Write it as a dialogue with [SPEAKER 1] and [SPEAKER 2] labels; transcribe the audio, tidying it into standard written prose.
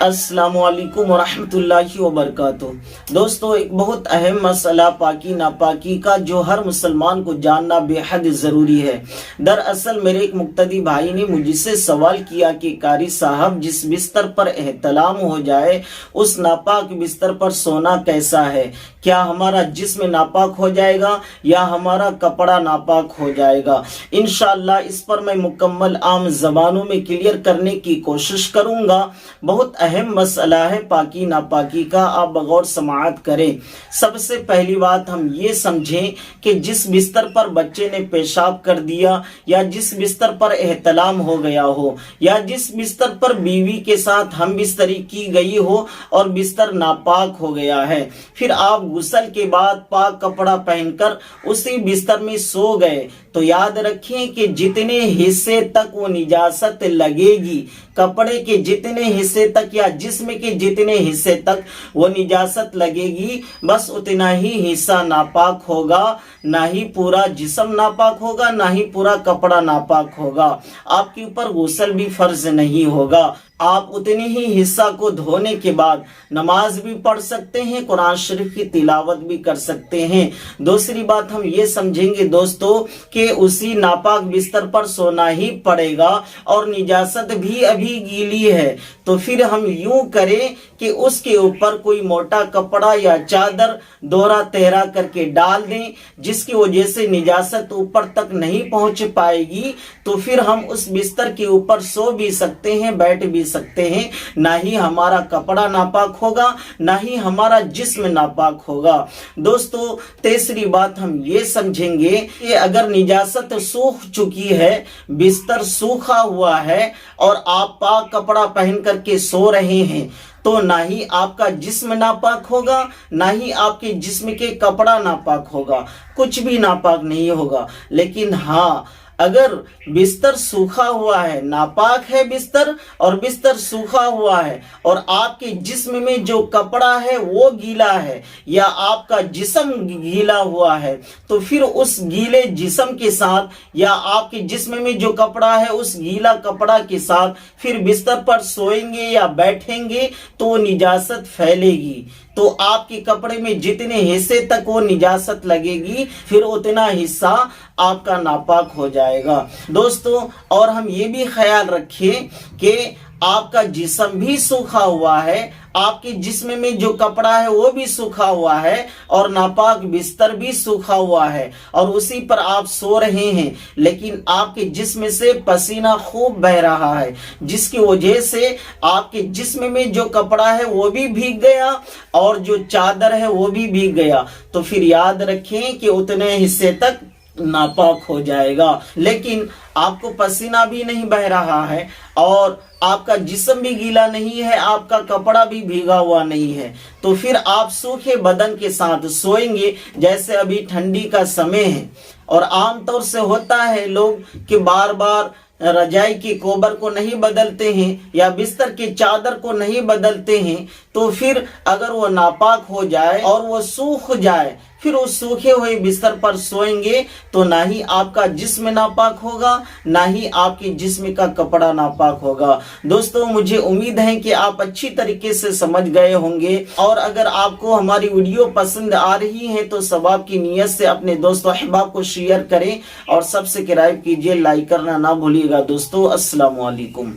[SPEAKER 1] अस्सलामुअलैकुम वरहमतुल्लाहि वबरकातुहू। दोस्तों, एक बहुत अहम मसला पाकी नापाकी का जो हर मुसलमान को जानना बेहद ज़रूरी है। दरअसल मेरे एक मुक्तदी भाई ने मुझसे सवाल किया कि कारी साहब, जिस बिस्तर पर एहतलाम हो जाए उस नापाक बिस्तर पर सोना कैसा है? क्या हमारा जिस्म नापाक हो जाएगा या हमारा कपड़ा नापाक हो जाएगा? इंशाअल्लाह इस पर मैं मुकम्मल आम ज़बानों में क्लियर करने की कोशिश करूँगा। बहुत अहम मसला है पाकी नापाकी का, आप बगौर समाअत करें। सबसे पहली बात हम ये समझें कि जिस बिस्तर पर बच्चे ने पेशाब कर दिया या जिस बिस्तर पर एहतलाम हो गया हो या जिस बिस्तर पर बीवी के साथ हम बिस्तरी की गई हो और बिस्तर नापाक हो गया है, फिर आप गुस्ल के बाद पाक कपड़ा पहनकर उसी बिस्तर में सो गए, तो याद रखें कि जितने हिस्से तक वो निजासत लगेगी, कपड़े के जितने हिस्से तक या जिस्म के जितने हिस्से तक वो निजासत लगेगी, बस उतना ही हिस्सा नापाक होगा। ना ही पूरा जिस्म नापाक होगा, ना ही पूरा कपड़ा नापाक होगा। आपके ऊपर गुस्ल भी फर्ज नहीं होगा। आप उतनी ही हिस्सा को धोने के बाद नमाज भी पढ़ सकते हैं, कुरान शरीफ की तिलावत भी कर सकते हैं। दूसरी बात हम ये समझेंगे दोस्तों कि उसी नापाक बिस्तर पर सोना ही पड़ेगा और निजासत भी अभी गीली है, तो फिर हम यूं करें कि उसके ऊपर कोई मोटा कपड़ा या चादर दोहरा तेहरा करके डाल दें, जिसकी वजह से निजासत ऊपर तक नहीं पहुंच पाएगी। तो फिर हम उस बिस्तर के ऊपर सो भी सकते हैं, बैठ भी सकते हैं। ना ही हमारा कपड़ा नापाक होगा, ना ही हमारा जिस्म नापाक होगा। दोस्तों, तीसरी बात हम ये समझेंगे कि अगर निजासत सूख चुकी है, बिस्तर सूखा हुआ है और आप पाक कपड़ा पहन करके सो रहे हैं, तो ना ही आपका जिस्म नापाक होगा, ना ही आपके जिस्म के कपड़ा नापाक होगा, कुछ भी नापाक नहीं होगा। लेकिन हाँ, अगर बिस्तर सूखा हुआ है, नापाक है बिस्तर और बिस्तर सूखा हुआ है और आपके जिस्म में जो कपड़ा है वो गीला है या आपका जिस्म गीला हुआ है, तो फिर उस गीले जिस्म के साथ या आपके जिस्म में जो कपड़ा है उस गीला कपड़ा के साथ फिर बिस्तर पर सोएंगे या बैठेंगे तो निजासत फैलेगी। तो आपके कपड़े में जितने हिस्से तक वो निजासत लगेगी, फिर उतना हिस्सा आपका नापाक हो जाएगा। दोस्तों, और हम ये भी ख्याल रखें कि आपका जिस्म भी सूखा हुआ है, आपके जिस्म में जो कपड़ा है वो भी सूखा हुआ है और नापाक बिस्तर भी सूखा हुआ है और उसी पर आप सो रहे हैं, लेकिन आपके जिस्म से पसीना खूब बह रहा है, जिसकी वजह से आपके जिस्म में जो कपड़ा है वो भी भीग गया और जो चादर है वो भी भीग गया। तो फिर याद रखें कि उतने हिस्से तक नापाक हो जाएगा। लेकिन आपको पसीना भी नहीं बह रहा है और आपका जिस्म भी गीला नहीं है, आपका कपड़ा भी भीगा हुआ नहीं है, तो फिर आप सूखे बदन के साथ सोएंगे। जैसे अभी ठंडी का समय है और आमतौर से होता है लोग कि बार बार रजाई के कोबर को नहीं बदलते हैं या बिस्तर की चादर को नहीं बदलते हैं, तो फिर अगर वो नापाक हो जाए और वो सूख जाए, फिर उस सूखे हुए बिस्तर पर सोएंगे तो ना ही आपका जिस्म नापाक होगा, ना ही आपके जिस्म का कपड़ा नापाक होगा। दोस्तों, मुझे उम्मीद है कि आप अच्छी तरीके से समझ गए होंगे और अगर आपको हमारी वीडियो पसंद आ रही है तो सवाब की नीयत से अपने दोस्तों अहबाब को शेयर करें और सब्सक्राइब कीजिए, लाइक करना ना भूलिएगा। दोस्तों, अस्सलाम वालेकुम।